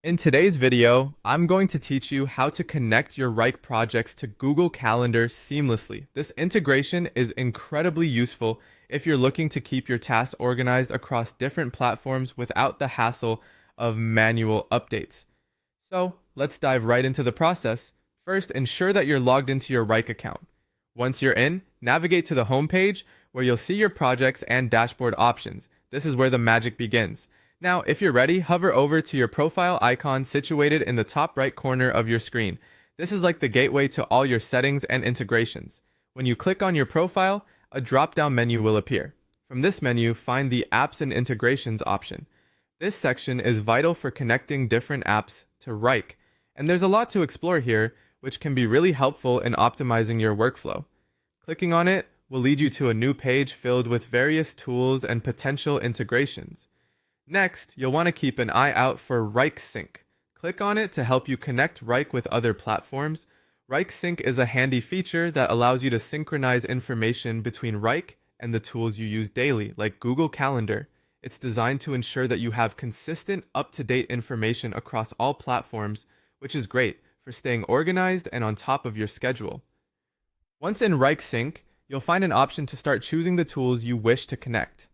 In today's video, I'm going to teach you how to connect your Wrike projects to Google Calendar seamlessly. This integration is incredibly useful if you're looking to keep your tasks organized across different platforms without the hassle of manual updates. So let's dive right into the process. First, ensure that you're logged into your Wrike account. Once you're in, navigate to the home page where you'll see your projects and dashboard options. This is where the magic begins. Now, if you're ready, hover over to your profile icon situated in the top right corner of your screen. This is like the gateway to all your settings and integrations. When you click on your profile, a drop-down menu will appear. From this menu, find the Apps and Integrations option. This section is vital for connecting different apps to Wrike, and there's a lot to explore here, which can be really helpful in optimizing your workflow. Clicking on it will lead you to a new page filled with various tools and potential integrations. Next, you'll want to keep an eye out for Wrike Sync. Click on it to help you connect Wrike with other platforms. Wrike Sync is a handy feature that allows you to synchronize information between Wrike and the tools you use daily, like Google Calendar. It's designed to ensure that you have consistent, up-to-date information across all platforms, which is great for staying organized and on top of your schedule. Once in Wrike Sync, you'll find an option to start choosing the tools you wish to connect.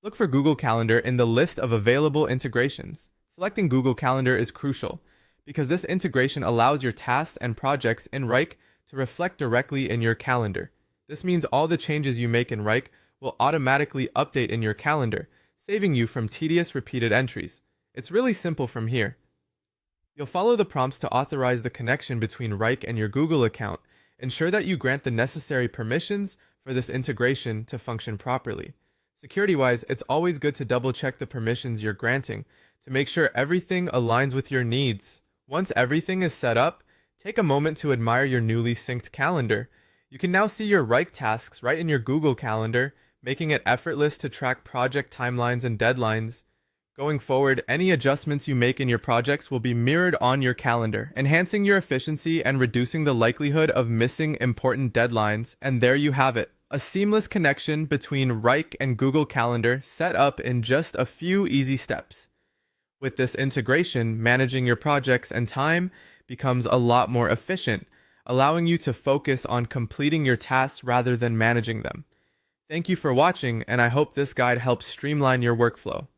Look for Google Calendar in the list of available integrations. Selecting Google Calendar is crucial because this integration allows your tasks and projects in Wrike to reflect directly in your calendar. This means all the changes you make in Wrike will automatically update in your calendar, saving you from tedious repeated entries. It's really simple from here. You'll follow the prompts to authorize the connection between Wrike and your Google account. Ensure that you grant the necessary permissions for this integration to function properly. Security-wise, it's always good to double-check the permissions you're granting to make sure everything aligns with your needs. Once everything is set up, take a moment to admire your newly synced calendar. You can now see your Wrike tasks right in your Google Calendar, making it effortless to track project timelines and deadlines. Going forward, any adjustments you make in your projects will be mirrored on your calendar, enhancing your efficiency and reducing the likelihood of missing important deadlines. And there you have it. A seamless connection between Wrike and Google Calendar set up in just a few easy steps. With this integration, managing your projects and time becomes a lot more efficient, allowing you to focus on completing your tasks rather than managing them. Thank you for watching, and I hope this guide helps streamline your workflow.